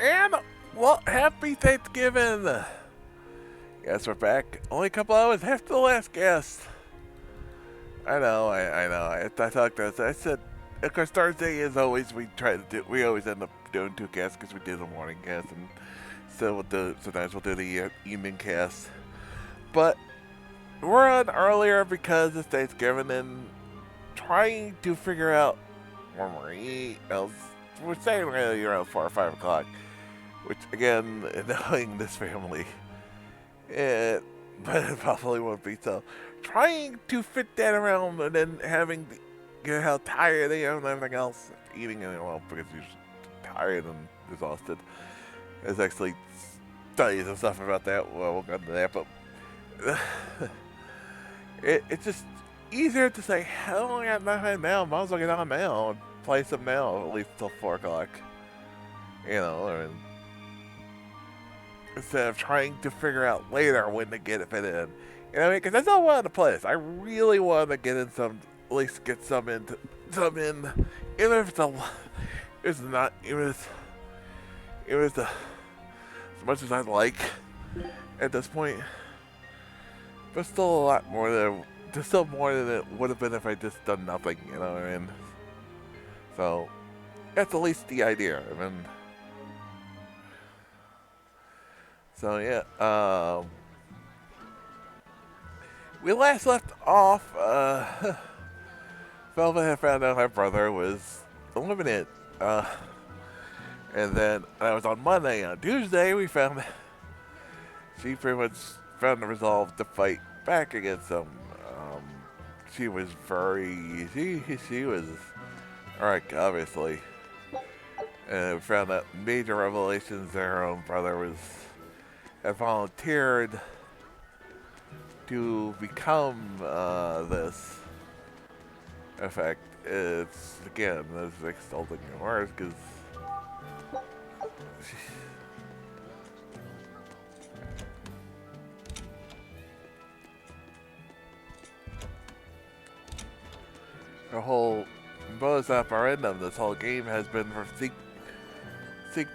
And, well, happy Thanksgiving! Yes, we're back. Only a couple hours after the last guest. I know, I know. I talked to us. I said, of course, Thursday is always, we always end up doing two casts because we did the morning cast, and sometimes we'll do the evening cast. But we're on earlier because it's Thanksgiving and trying to figure out when we're eating. We're saying really around 4 or 5 o'clock, which again, knowing this family, but it probably won't be. So, trying to fit that around and then having, how tired they are and everything else, eating and well, because you're tired and exhausted. There's actually studies and stuff about that. Well, we'll get into that, but it's just easier to say, hell, I got nothing now. Might as well get on now and play some now, at least till 4 o'clock. Instead of trying to figure out later when to get it fit in. You know what I mean? Because I still wanted to play this. I really wanted to get in some, at least get some in, even if it's not, as much as I'd like at this point. But still a lot more than, there's still more than it would have been if I just done nothing, you know what I mean? So, that's at least the idea. I mean, so yeah, we last left off, Velvet had found out her brother was eliminated, and then that was on Monday. On Tuesday, we found she pretty much found the resolve to fight back against him. She was she was alright, obviously. And we found out major revelations that her own brother had volunteered to become this. In fact, it's again, this is insulting your words because the whole modus operandum this whole game has been for seek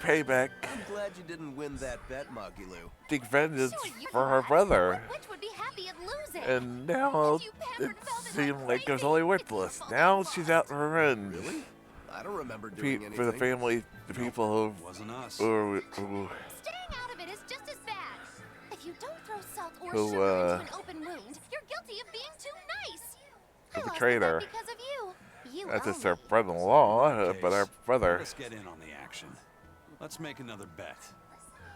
payback. I'm glad you didn't win that bet, Magilou. Seek vengeance for her brother. Which would be happy at losing. And now it seemed like it was only worthless. Now she's out for revenge. Really? I don't remember doing anything. For the family, the people who wasn't us. Who Staying out of it is just as bad. If you don't throw salt or sugar into an open wound, you're guilty of being too nice. The betrayer. Because of you. That's just her brother-in-law, but her brother. Let's get in on the action. Let's make another bet.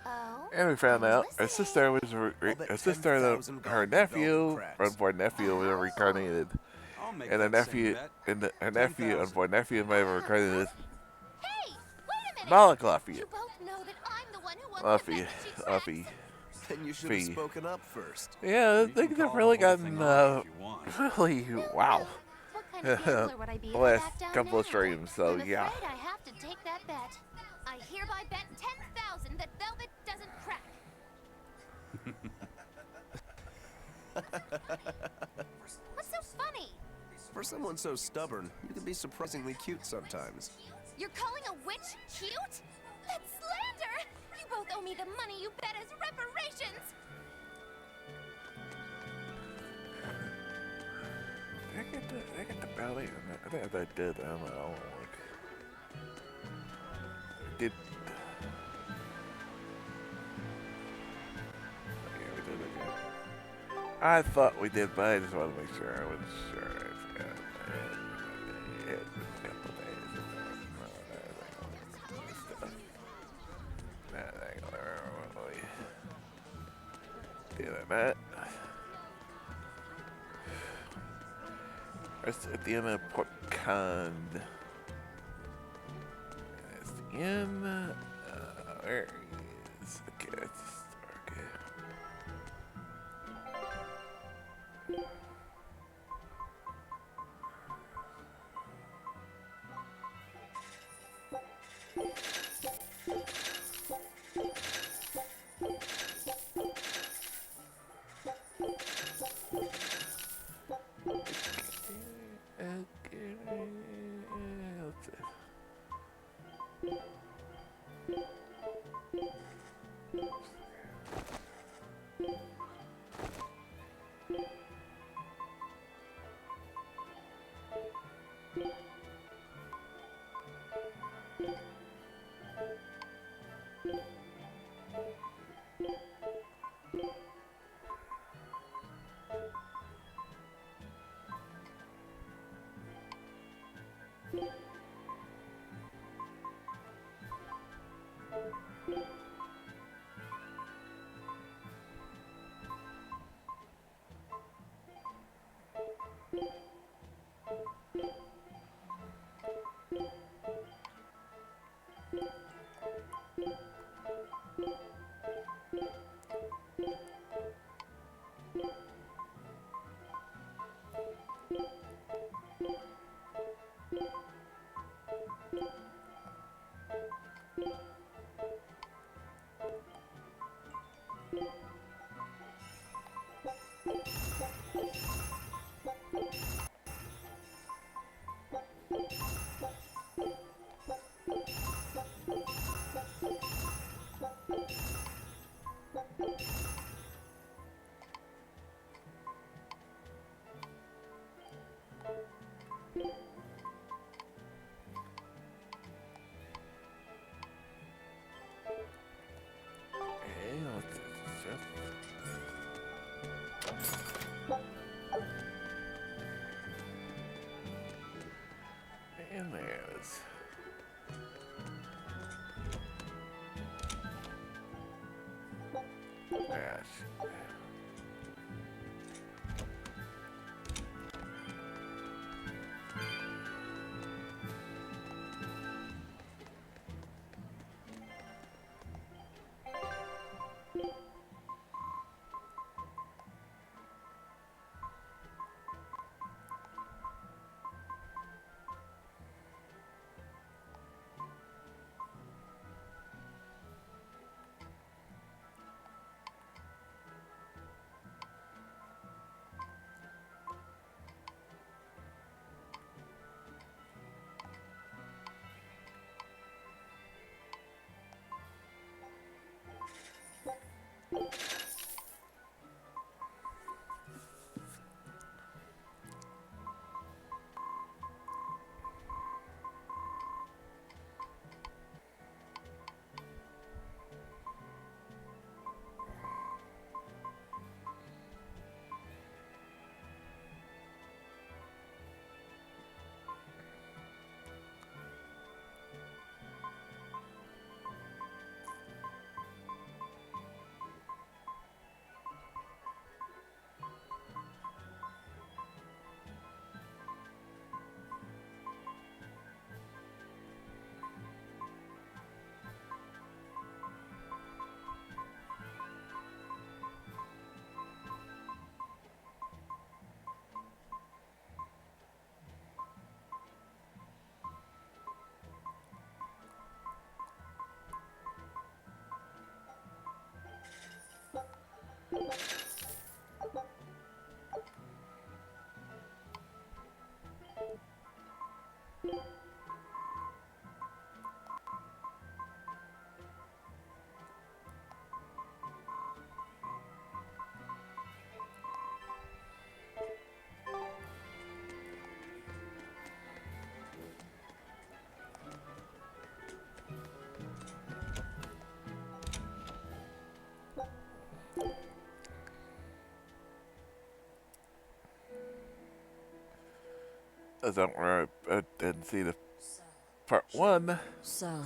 Oh. And we found out her sister was her nephew, unborn nephew, was reincarnated, and her nephew, unborn nephew, might have reincarnated. Hey, wait a minute. Malakluffy. You both know that I'm the one who won the bet that she said. Then you should have spoken up first. Yeah, things have really gotten really wow. What kind of gambler would I be the if I last backed down couple of now? streams, so I'm yeah. afraid I have to take that bet. I hereby bet 10,000 that Velvet doesn't crack. What's so funny? For someone so stubborn, you can be surprisingly cute sometimes. You're calling a witch cute? That's slander! You both owe me the money you bet as reparations! Did I get the belly? I think I did. I don't know. Did. Yeah, we did again. I thought we did, but I just wanted to make sure. I wasn't sure. I forgot. A couple days. That. It's at the end of Port Con. It's the end. Where is? Okay, that's okay. Okay, let's just... And there's... Gosh. I don't remember. I didn't see the part one. So,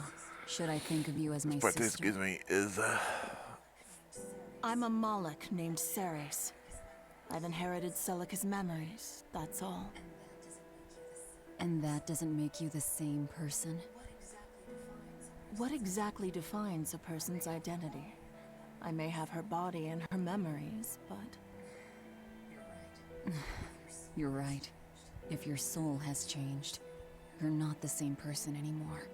should I think of you as my Part two, sister? excuse me, is I'm a Moloch named Ceres. I've inherited Celica's memories, that's all. And that doesn't make you the same person? What exactly defines a person's identity? I may have her body and her memories, but... You're right. If your soul has changed, you're not the same person anymore.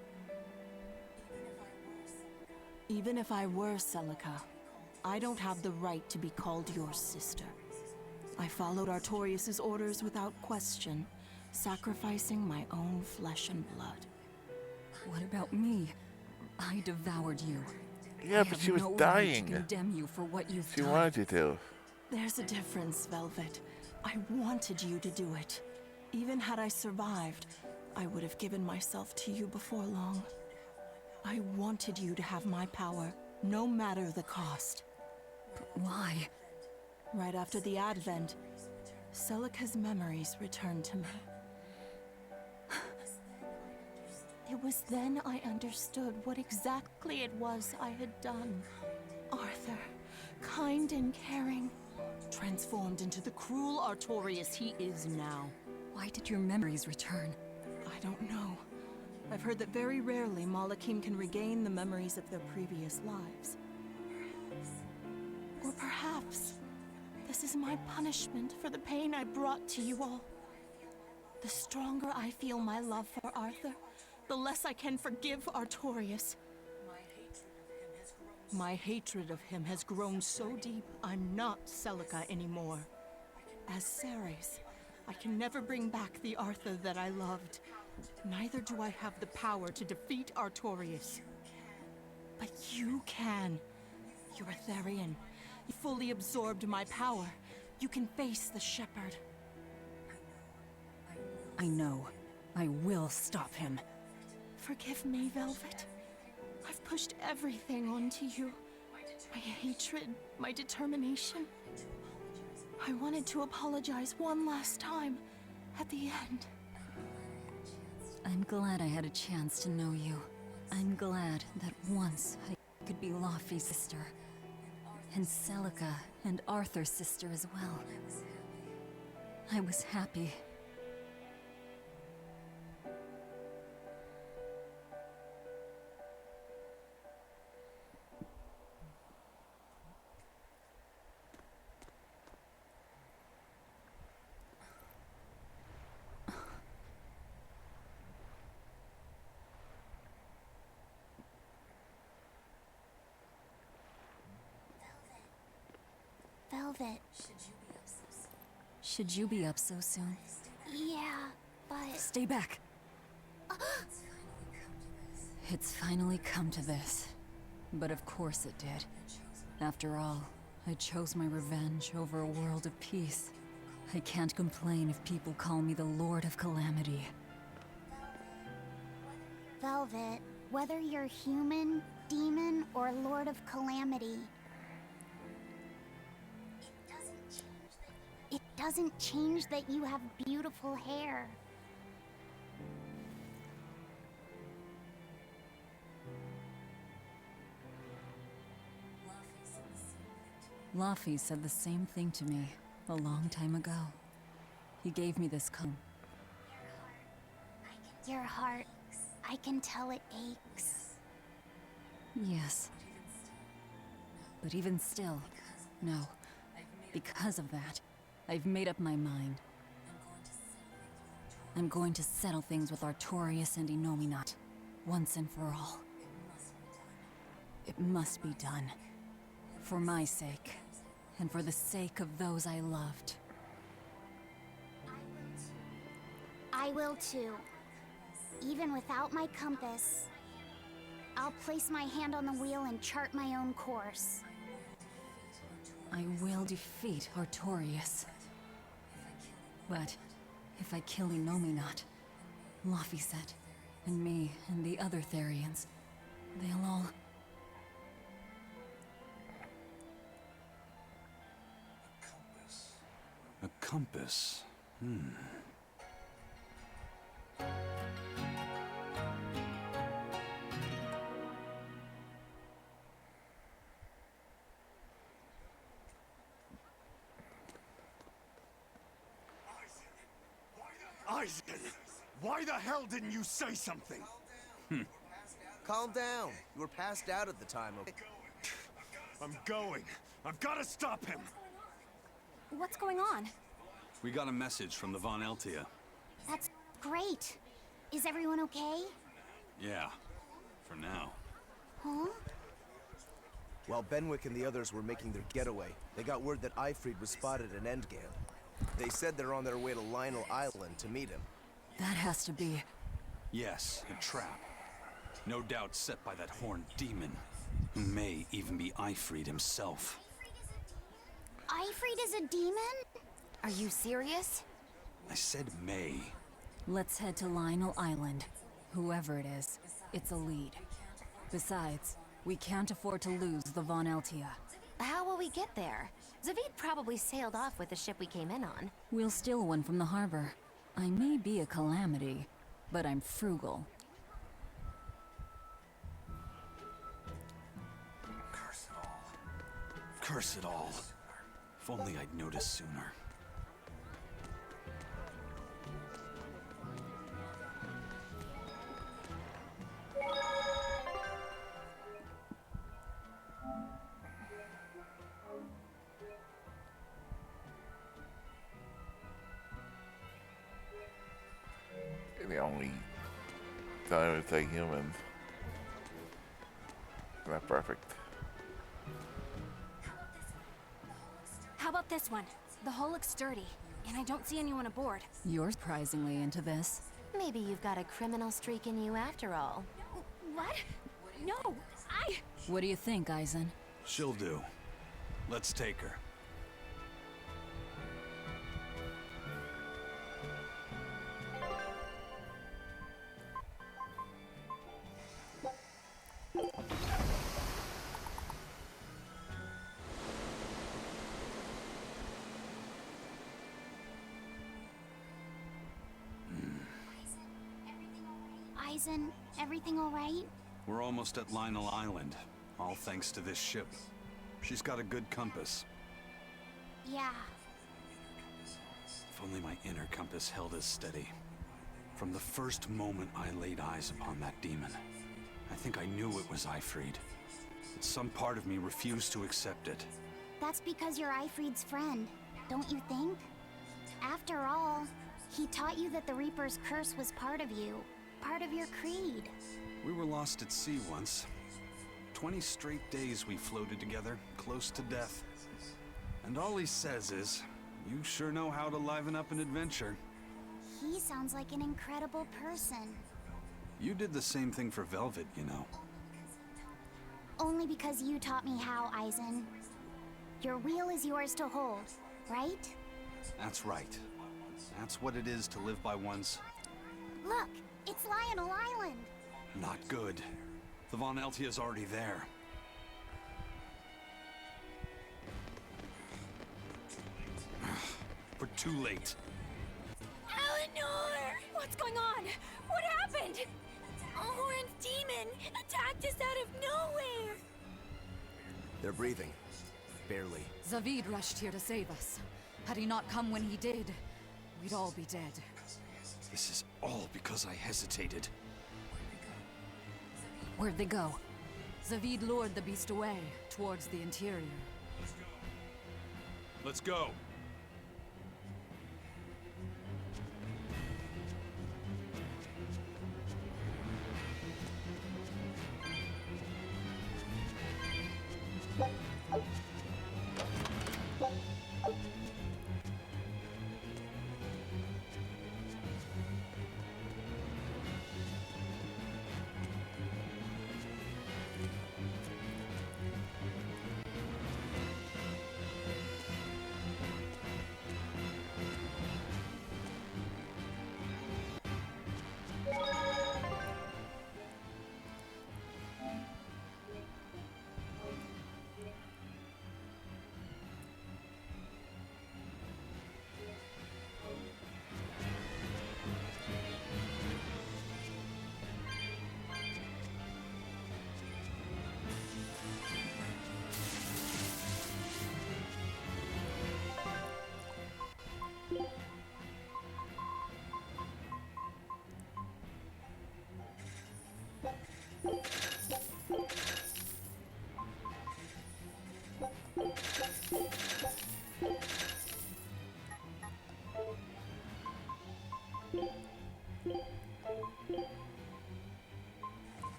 Even if I were Celica, I don't have the right to be called your sister. I followed Artorius' orders without question, sacrificing my own flesh and blood. What about me? I devoured you. yeah, I but have she was no right dying. to condemn you for what you've She done. wanted you to. There's a difference, Velvet. I wanted you to do it. Even had I survived, I would have given myself to you before long. I wanted you to have my power, no matter the cost. Why? Right after the Advent, Celica's memories returned to me. It was then I understood what exactly it was I had done. Arthur, kind and caring, transformed into the cruel Artorias he is now. Why did your memories return? I don't know. I've heard that very rarely Malakim can regain the memories of their previous lives. Or perhaps this is my punishment for the pain I brought to you all. The stronger I feel my love for Arthur, the less I can forgive Artorias. My hatred of him has grown so deep, I'm not Celica anymore. As Ceres, I can never bring back the Arthur that I loved. Neither do I have the power to defeat Artorias. But you can. You're a Therian. You fully absorbed my power. You can face the Shepherd. I know. I will stop him. Forgive me, Velvet. I've pushed everything onto you. My hatred, my determination. I wanted to apologize one last time, at the end. I'm glad I had a chance to know you. I'm glad that once I could be Laufey's sister. And Celica and Arthur's sister as well. I was happy. Velvet. Should you be up so soon? Yeah, but... Stay back! It's finally come to this. But of course it did. After all, I chose my revenge over a world of peace. I can't complain if people call me the Lord of Calamity. Velvet, whether you're human, demon, or Lord of Calamity, it doesn't change that you have beautiful hair. Laufey said the same thing to me a long time ago. He gave me this comb. Your heart, I can tell it aches. Yes. But even still, no. Because of that, I've made up my mind. I'm going to settle things with Artorias and Innominat, once and for all. It must be done. For my sake, and for the sake of those I loved. I will too. Even without my compass, I'll place my hand on the wheel and chart my own course. I will defeat Artorias. But if I kill Innominat, Laufey said, and me and the other Therians, they'll all... A compass. Isaac! Why the hell didn't you say something? Calm down. You were passed out at the time, okay? I'm going. I've got to stop him. What's going on? We got a message from the Von Eltia. That's great. Is everyone okay? Yeah, for now. Huh? While Benwick and the others were making their getaway, they got word that Ifrid was spotted at Endgame. They said they're on their way to Lionel Island to meet him. That has to be... Yes, a trap. No doubt set by that horned demon, who may even be Ifrid himself. Ifrid is a demon? Are you serious? I said may. Let's head to Lionel Island. Whoever it is, it's a lead. Besides, we can't afford to lose the Von Eltia. How will we get there? Zavid probably sailed off with the ship we came in on. We'll steal one from the harbor. I may be a calamity, but I'm frugal. Curse it all. Curse it all. If only I'd noticed sooner. The only time it's a human. Not perfect. How about this one? The hull looks sturdy, and I don't see anyone aboard. You're surprisingly into this. Maybe you've got a criminal streak in you after all. What? No, What do you think, Eisen? She'll do. Let's take her. Eisen, everything all right? We're almost at Lionel Island, all thanks to this ship. She's got a good compass. Yeah. If only my inner compass held as steady. From the first moment I laid eyes upon that demon, I think I knew it was Ifrid. But some part of me refused to accept it. That's because you're Ifrid's friend, don't you think? After all, he taught you that the Reaper's curse was part of you, part of your creed. We were lost at sea once. 20 straight days we floated together, close to death. And all he says is, you sure know how to liven up an adventure. He sounds like an incredible person. You did the same thing for Velvet, you know. Only because you taught me how, Eisen. Your wheel is yours to hold, right? That's right. That's what it is to live by one's... Look, it's Lionel Island. Not good. The Von Eltia's already there. We're too late. Eleanor! What's going on? What happened? A horned demon attacked us out of nowhere! They're breathing. Barely. Zavid rushed here to save us. Had he not come when he did, we'd all be dead. This is all because I hesitated. Where'd they go? Zavid lured the beast away, towards the interior. Let's go.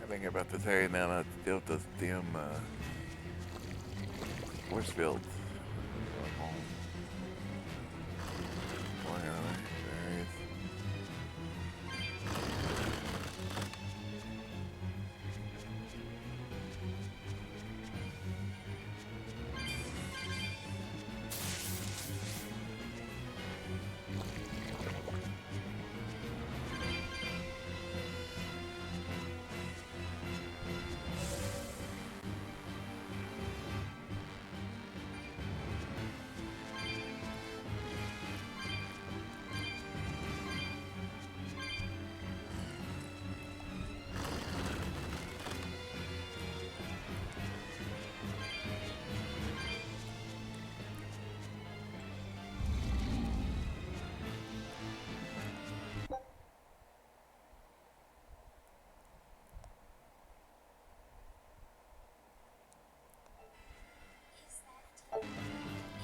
I think I'm about to tell you now not to deal with those damn force fields. Going on there.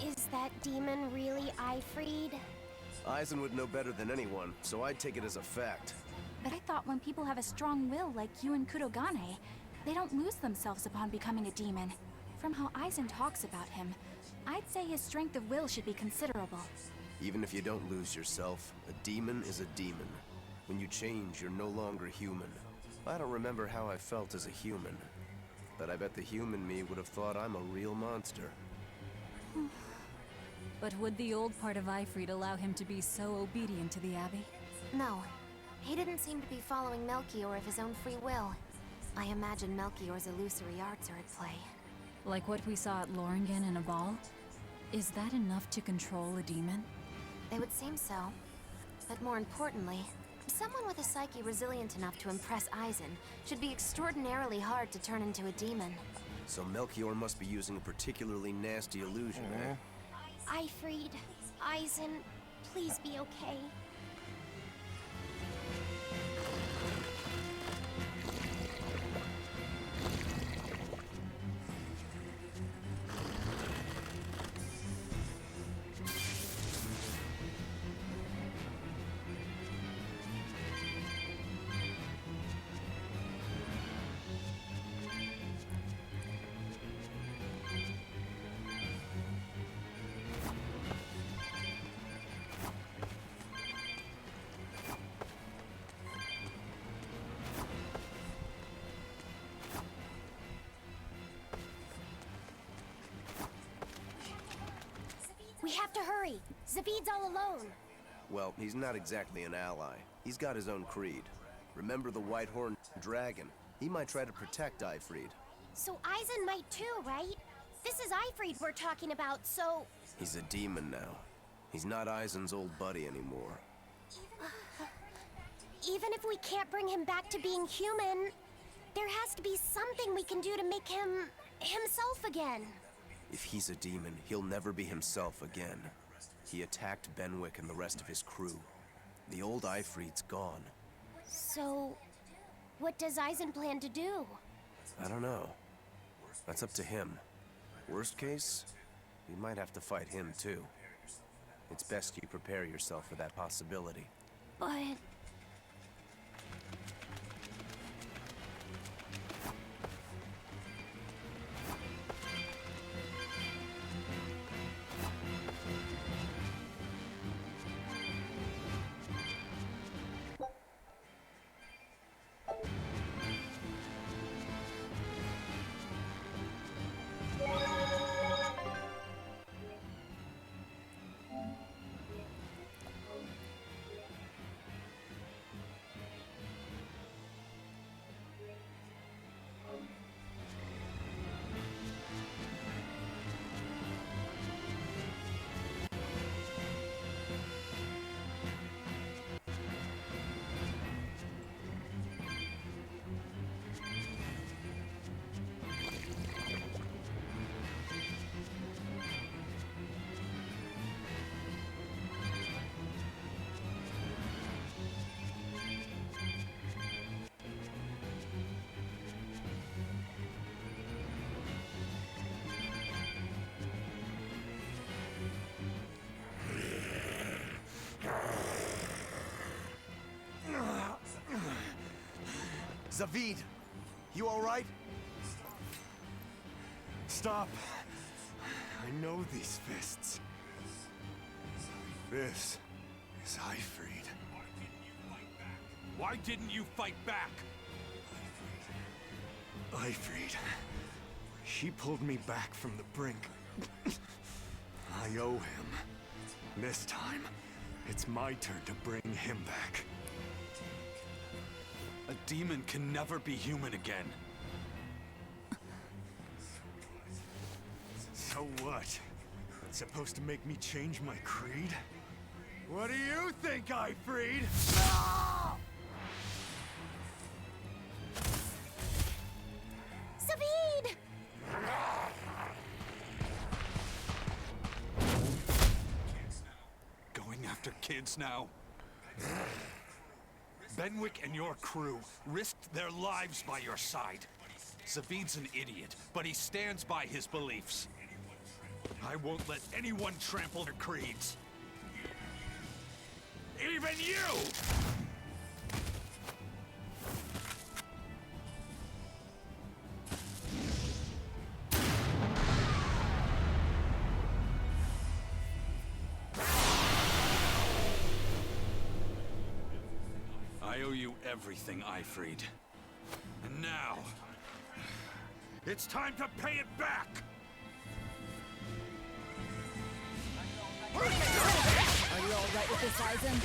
Is that demon really Ifried? Eisen would know better than anyone, so I'd take it as a fact. But I thought when people have a strong will like you and Kurogane, they don't lose themselves upon becoming a demon. From how Eisen talks about him, I'd say his strength of will should be considerable. Even if you don't lose yourself, a demon is a demon. When you change, you're no longer human. I don't remember how I felt as a human, but I bet the human me would have thought I'm a real monster. But would the old part of Ifrid allow him to be so obedient to the Abbey? No, he didn't seem to be following Melchior of his own free will. I imagine Melchior's illusory arts are at play. Like what we saw at Loringen in a ball? Is that enough to control a demon? They would seem so. But more importantly, someone with a psyche resilient enough to impress Eisen should be extraordinarily hard to turn into a demon. So Melchior must be using a particularly nasty illusion, eh? Ifried, Eisen, please be okay. We have to hurry. Zavid's all alone. Well, he's not exactly an ally. He's got his own creed. Remember the White-Horned Dragon? He might try to protect Ifried. So Eisen might too, right? This is Ifried we're talking about, so... He's a demon now. He's not Eisen's old buddy anymore. Even if we can't bring him back to being human, there has to be something we can do to make him... himself again. If he's a demon, he'll never be himself again. He attacked Benwick and the rest of his crew. The old Ifried's gone. So... what does Eisen plan to do? I don't know. That's up to him. Worst case, we might have to fight him too. It's best you prepare yourself for that possibility. But... Zavid, you alright? Stop. I know these fists. This is Ifrid. Why didn't you fight back? Ifrid. She pulled me back from the brink. I owe him. This time, it's my turn to bring him back. A demon can never be human again. So what? That's supposed to make me change my creed? What do you think, Ifrid? Zavid! Going after kids now? Benwick and your crew risked their lives by your side. Zavid's an idiot, but he stands by his beliefs. I won't let anyone trample their creeds. Even you! I owe you everything, Ifrid. And now, it's time to pay it back! Are you all right with this, Eisen?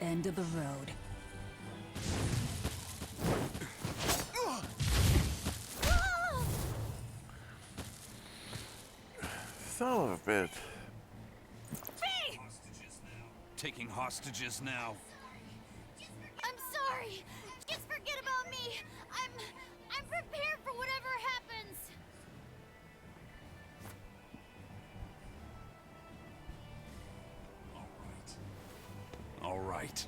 End of the road. Son of a bitch. Taking hostages now. I'm sorry. Just forget about me. I'm prepared for whatever happens. All right.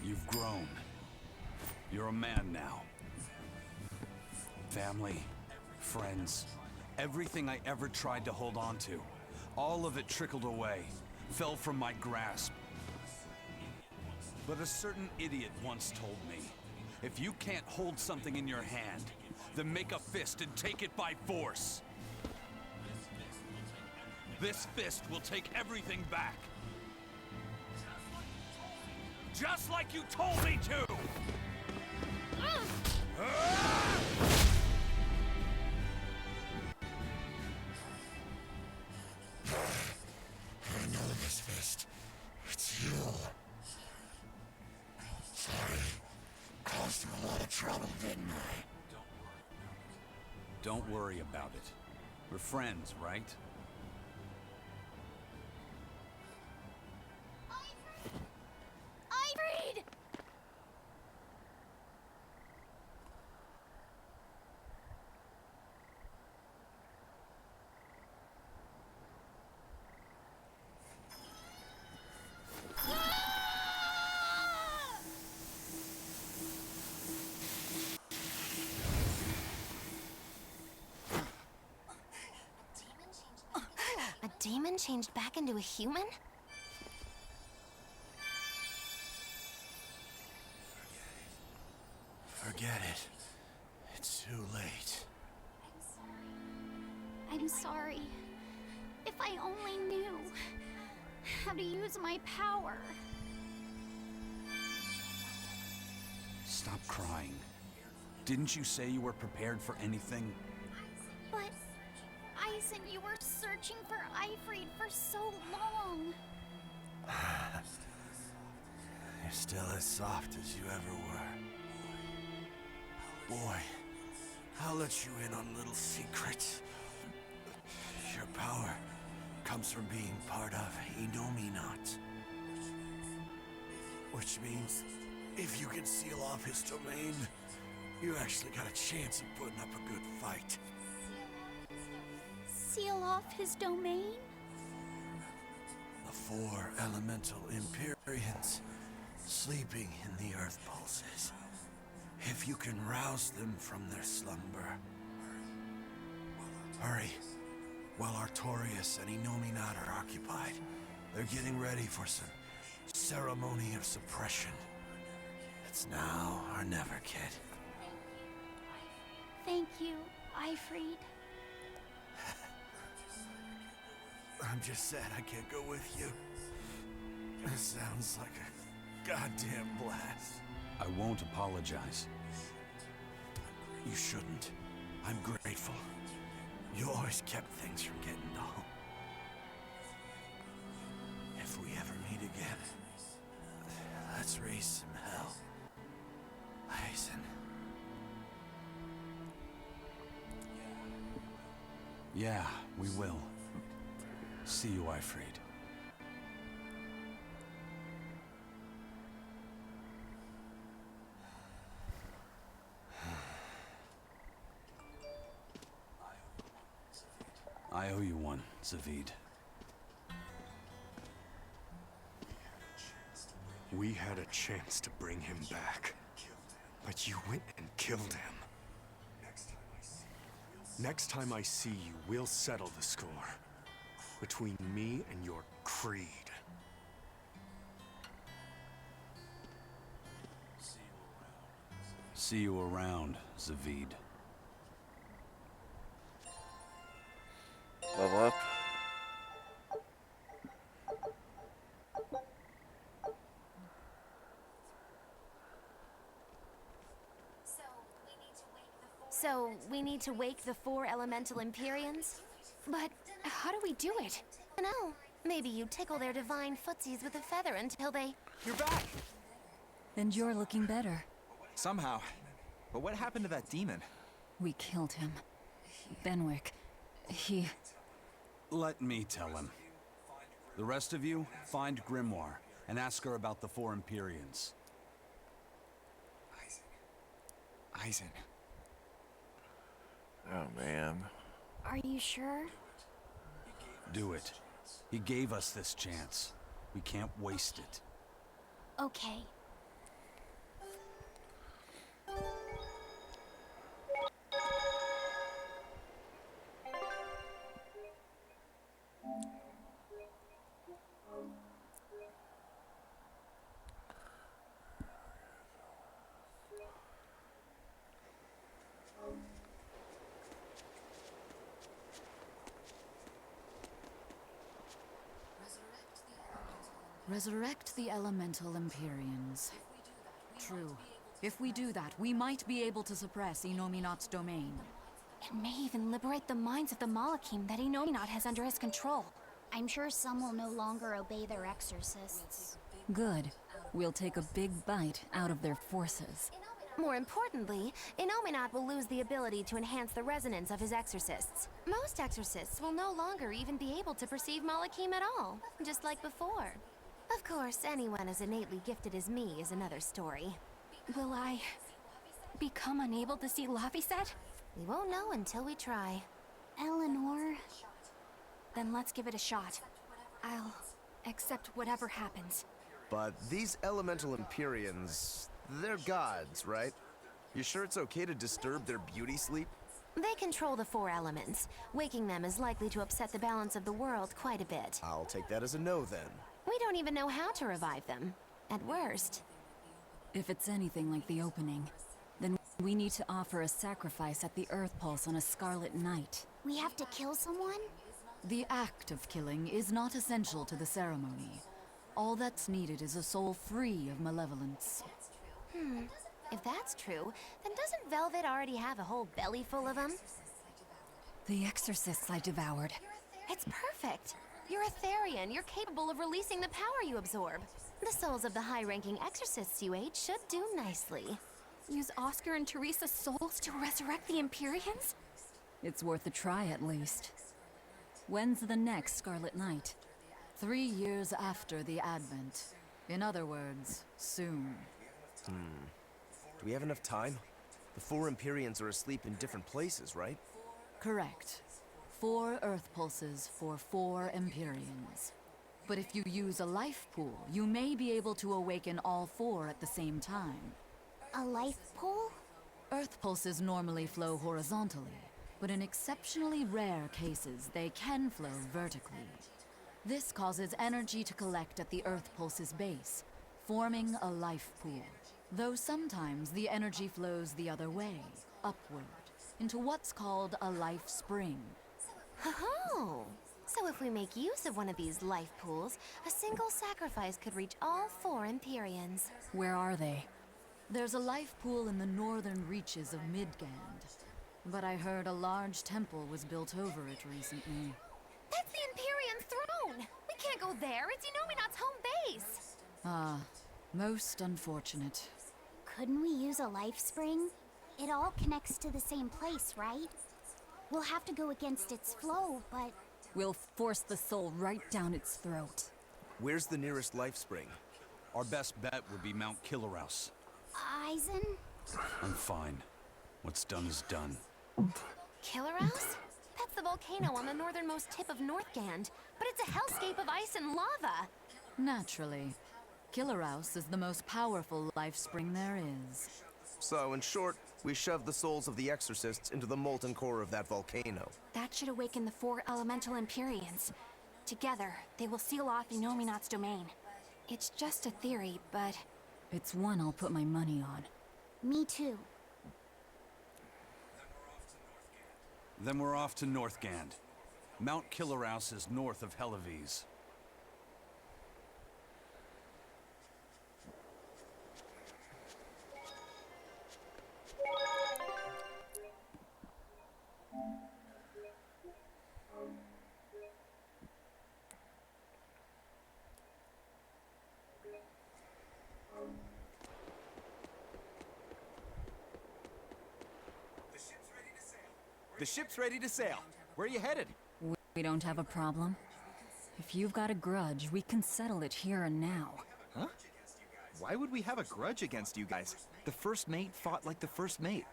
You've grown. You're a man now. Family, friends, everything I ever tried to hold on to. All of it trickled away, fell from my grasp. But a certain idiot once told me, if you can't hold something in your hand, then make a fist and take it by force. This fist will take everything back. Just like you told me to! I know this fist. It's you. Sorry. Caused you a lot of trouble, didn't I? Don't worry about it. We're friends, right? Ifrid! A demon changed back into a human? Forget it. It's too late. I'm sorry. If I only knew how to use my power. Stop crying. Didn't you say you were prepared for anything? But, Eisen, you were searching for Ifrid for so long. You're still as soft as you ever were. Boy, I'll let you in on little secrets. Your power comes from being part of Inominat. Which means, if you can seal off his domain, you actually got a chance of putting up a good fight. Seal off his domain? The 4 elemental Empyreans sleeping in the earth pulses. If you can rouse them from their slumber. Hurry, while Artorias and Inominat are occupied. They're getting ready for some ceremony of suppression. It's now or never, kid. Thank you, Ifrid. I'm just sad I can't go with you. It sounds like a goddamn blast. I won't apologize. You shouldn't. I'm grateful. You always kept things from getting dull. If we ever meet again, let's raise some hell. Eisen. Yeah, we will. See you, Ifrid. I owe you one, Zavid. We had a chance to bring him back, but you went and killed him. Next time I see you, we'll settle the score between me and your creed. See you around, Zavid. Level up. So, we need to wake the 4 elemental Empyreans? But how do we do it? No, maybe you tickle their divine footsies with a feather until they... You're back! And you're looking better. Somehow. But what happened to that demon? We killed him. Benwick. He... Let me tell him. The rest of you, find Grimoire and ask her about the 4 Empyreans. Eisen. Oh, man. Are you sure? Do it. He gave us this chance. We can't waste it. Okay. Resurrect the elemental Empyreans. True. If we do that, we might be able to suppress Inominat's domain. It may even liberate the minds of the Malakim that Inominat has under his control. I'm sure some will no longer obey their exorcists. Good. We'll take a big bite out of their forces. More importantly, Inominat will lose the ability to enhance the resonance of his exorcists. Most exorcists will no longer even be able to perceive Malakim at all, just like before. Of course, anyone as innately gifted as me is another story. Will I become unable to see Laphicet? We won't know until we try. Eleanor... Then let's give it a shot. I'll accept whatever happens. But these elemental Empyreans, they're gods, right? You sure it's okay to disturb their beauty sleep? They control the 4 elements. Waking them is likely to upset the balance of the world quite a bit. I'll take that as a no then. We don't even know how to revive them. At worst. If it's anything like the opening, then we need to offer a sacrifice at the Earth Pulse on a Scarlet Night. We have to kill someone? The act of killing is not essential to the ceremony. All that's needed is a soul free of malevolence. If that's true, then doesn't Velvet already have a whole belly full of them? The exorcists I devoured. It's perfect. You're a Therian. You're capable of releasing the power you absorb. The souls of the high-ranking exorcists you ate should do nicely. Use Oscar and Teresa's souls to resurrect the Empyreans? It's worth a try at least. When's the next Scarlet Night? 3 years after the Advent. In other words, soon. Do we have enough time? The 4 Empyreans are asleep in different places, right? Correct. 4 Earth Pulses for 4 Empyreans. But if you use a life pool, you may be able to awaken all 4 at the same time. A life pool? Earth Pulses normally flow horizontally, but in exceptionally rare cases, they can flow vertically. This causes energy to collect at the Earth Pulse's base, forming a life pool. Though sometimes the energy flows the other way, upward, into what's called a life spring. Oh! So if we make use of one of these life pools, a single sacrifice could reach all 4 Empyreans. Where are they? There's a life pool in the northern reaches of Midgand. But I heard a large temple was built over it recently. That's the Empyrean throne! We can't go there, it's Inominat's home base! Ah, most unfortunate. Couldn't we use a life spring? It all connects to the same place, right? We'll have to go against its flow, but... We'll force the soul right down its throat. Where's the nearest life spring? Our best bet would be Mount Killerhouse. Eisen? I'm fine. What's done is done. Killerhouse? That's the volcano on the northernmost tip of Northgand, but it's a hellscape of ice and lava. Naturally. Killerhouse is the most powerful life spring there is. So, in short, we shove the souls of the exorcists into the molten core of that volcano. That should awaken the 4 elemental Empyreans. Together, they will seal off Inominat's domain. It's just a theory, but... It's one I'll put my money on. Me too. Then we're off to Northgand. Mount Killerhouse is north of Helives. The ship's ready to sail. Where are you headed? We don't have a problem. If you've got a grudge, we can settle it here and now. Huh? Why would we have a grudge against you guys? The first mate fought like the first mate.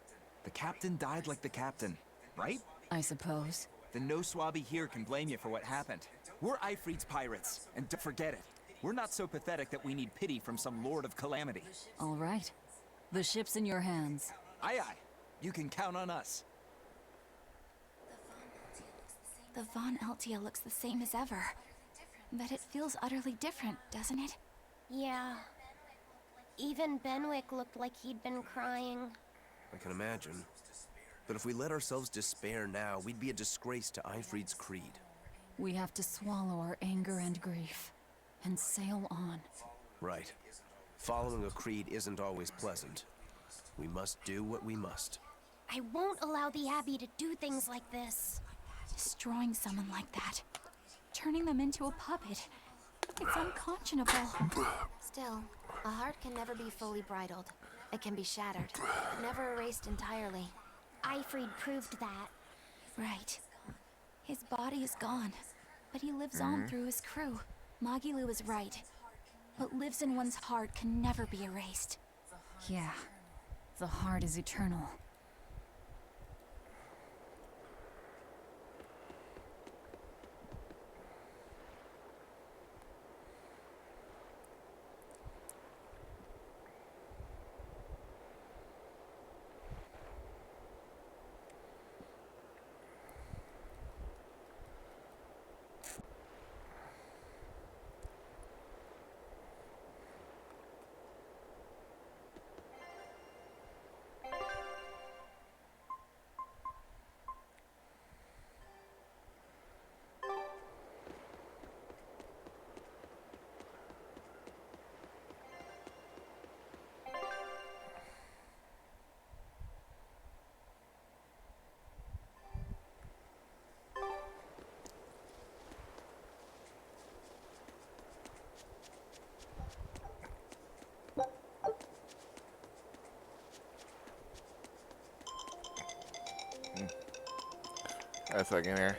The captain died like the captain, right? I suppose. Then no swabby here can blame you for what happened. We're Ifrit's pirates, and don't forget it. We're not so pathetic that we need pity from some lord of calamity. All right. The ship's in your hands. Aye aye. You can count on us. The Von Eltia looks the same as ever. But it feels utterly different, doesn't it? Yeah. Even Benwick looked like he'd been crying. I can imagine. But if we let ourselves despair now, we'd be a disgrace to Ifrit's creed. We have to swallow our anger and grief. and sail on. Right. Following a creed isn't always pleasant. We must do what we must. I won't allow the Abbey to do things like this. Destroying someone like that. Turning them into a puppet. It's unconscionable. Still, a heart can never be fully bridled. It can be shattered, but never erased entirely. Eifried proved that. Right. His body is gone, but he lives on through his crew. Magilu is right. What lives in one's heart can never be erased. Yeah, the heart is eternal. A second here.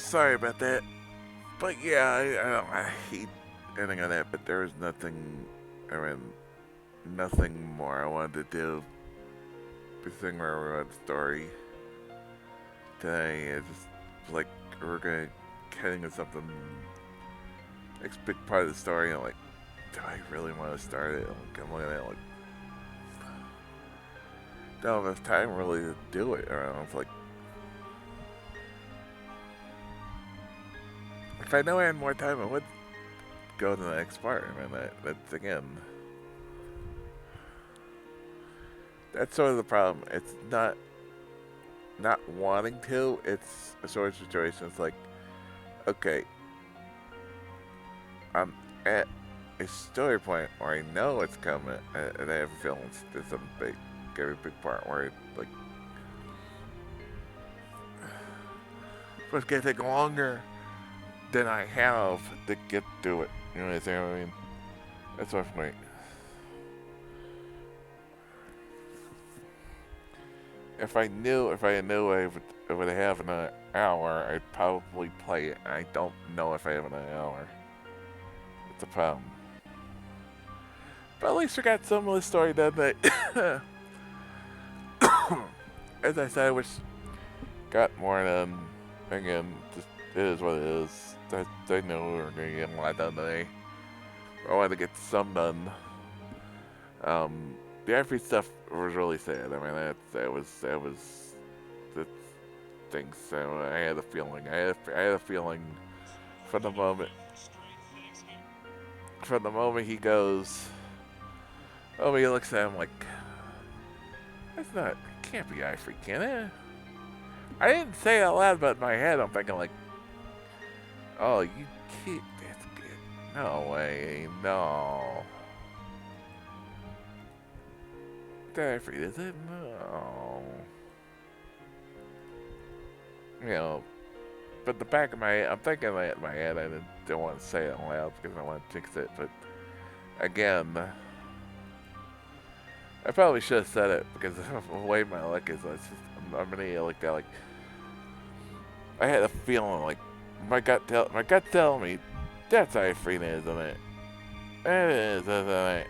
sorry about that. But yeah, I hate ending on that, but there was nothing, I mean, nothing more I wanted to do. The thing where we wrote the story today, it's just like, we're gonna get into something, next big part of the story, and I'm like, do I really want to start it? I'm looking at it like, don't have time really to do it. I don't know, like, if I know I had more time, I would go to the next part. I mean, that's again, that's sort of the problem. It's not wanting to. It's a sort of situation. It's like, okay, I'm at a story point where I know it's coming, and I have a feeling there's some big, very big part where like, it's gonna take longer than I have to get through it. You know what I mean? That's what for me. If I knew I would have an hour, I'd probably play it. I don't know if I have an hour. It's a problem. But at least we got some of the story done. That, as I said, I wish got more done. Again, just it is what it is. I know we were gonna get a lot done today. I wanted to get some done. The Ivory stuff was really sad. I mean, that was the thing. So I had a feeling. I had a feeling from the moment he goes. Oh, he looks at him like, that's not. It can't be Ivory, can it? I didn't say it out loud, but in my head, I'm thinking like, oh, you can't. That's good. No way. No. Ivory, is it? No. You know, but the back of my head, I'm thinking that in my head, I didn't want to say it out loud because I want to jinx it, but again, I probably should have said it because the way my luck is, I'm an idiot like that. Like, I had a feeling like my gut telling me that's Ivory, isn't it? It is, isn't it?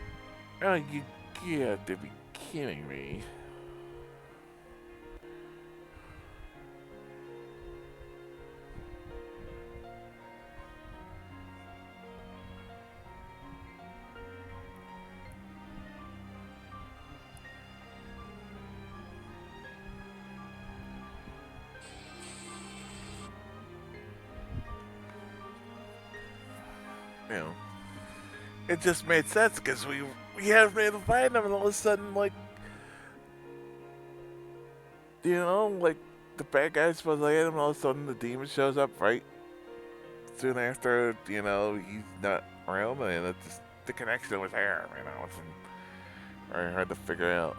Oh, you have to be kidding me. You know, it just made sense because we haven't been able to find them, and all of a sudden, like, you know, like the bad guy's supposed to hit him, and all of a sudden the demon shows up right soon after. You know, he's not around, and it's just, the connection was there. You know, it's very hard to figure out.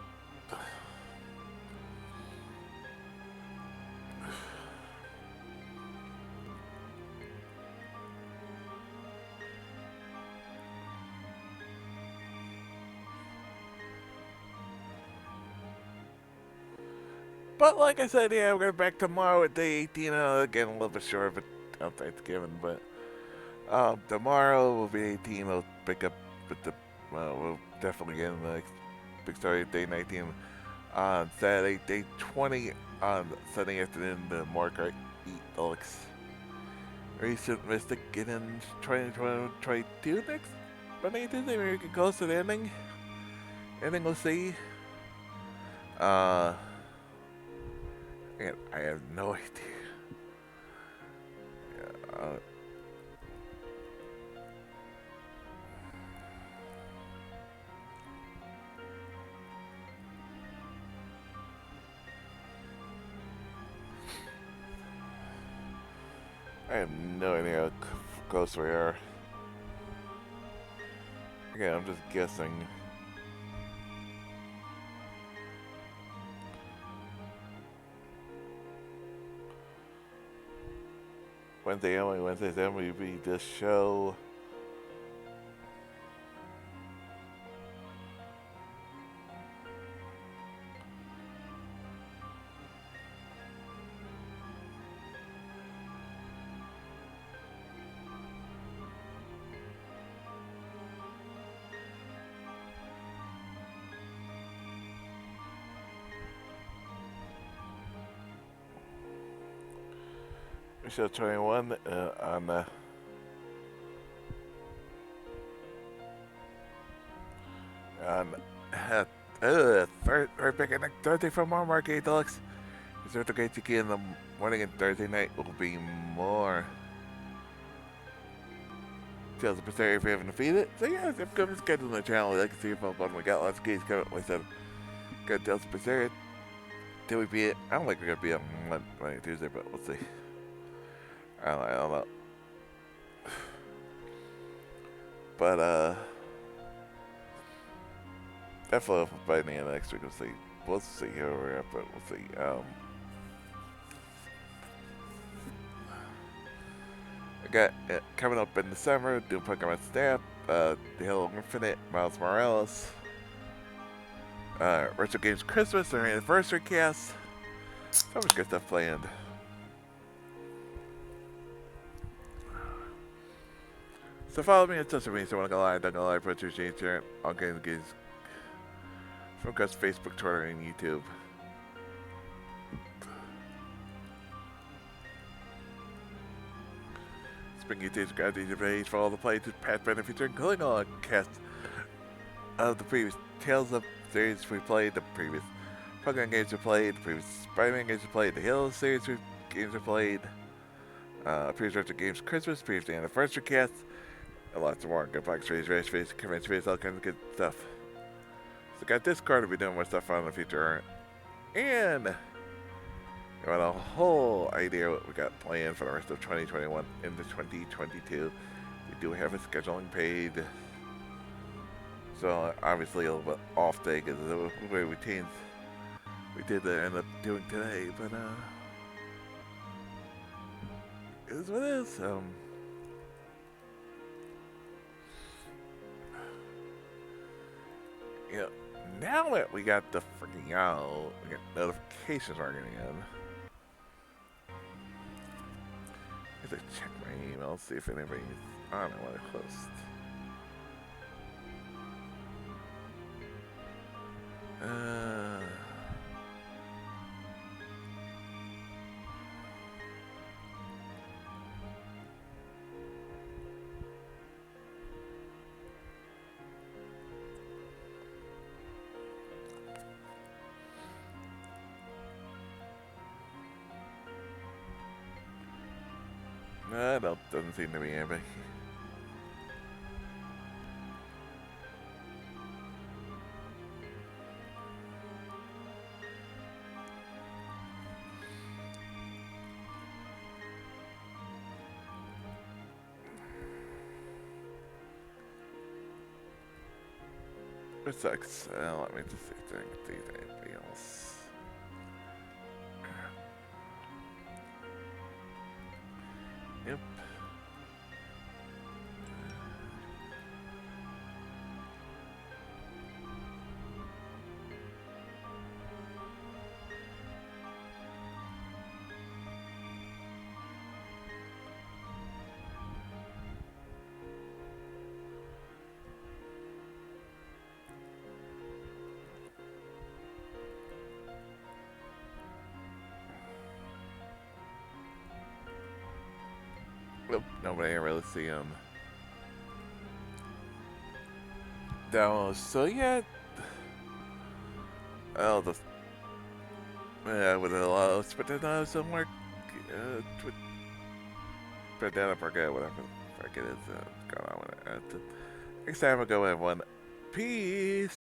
But like I said, yeah, we're going back tomorrow at day 18. Again, a little bit short of it on Thanksgiving, but tomorrow will be 18. We'll pick up with the, we'll definitely get in the next big story at day 19. On Saturday, day 20, on Sunday afternoon, the Mark Eat Alex Recent Mystic get in 2022 next Monday and Tuesday. Maybe we can close to the ending. We'll see. And I have no idea. I have no idea how close we are. Again, I'm just guessing. Wednesday's MVB this show. Show 21 on third pick next Thursday from Marvel Arcade Deluxe. Reserve the Great Tiki in the morning and Thursday night will be more Tales of Berseria if you haven't defeated. So yeah, if I'm just scheduling the channel, I'd like to see if we got lots of games coming. Like I said, got Tales of Berseria. Till we beat it. I don't think we're gonna be on Monday, Tuesday, but we'll see. I don't know. But definitely by the end of next week we'll see. We'll see how we're at, but we'll see. I got coming up in December, doing Pokemon Snap, the Halo Infinite, Miles Morales, Retro Games Christmas, our anniversary cast. So much good stuff planned. So follow me on social media, so I want to go live, don't go live, put your change here, all games from across Facebook, Twitter, and YouTube. Spring YouTube's gratitude page for all the plays with past benefits, including all the cast of the previous Tales of series we played, the previous Pokemon games we played, the previous Spider-Man games we played, the Halo series games we played, previous Retro Games Christmas, previous anniversary cast, and lots more. Good box race, race face, convention face, all kinds of good stuff. So got Discord, we'll be doing more stuff on in the future. And you want a whole idea what we got planned for the rest of 2021 into 2022. We do have a scheduling page. So obviously a little bit off day because of the way we did end up doing today, but it is what it is. You know, now that we got the freaking out, we got notifications are getting in. I have to check my email, see if anybody's on it when I host. No, doesn't seem to be anybody. It sucks. Let me just see if I can see anybody else. Yep. Nope, nobody can really see him. Downloads. So yeah, oh, with a lot of, but then some work. But then I forget whatever the frick it is going on with it. Next time I'll go everyone. Peace.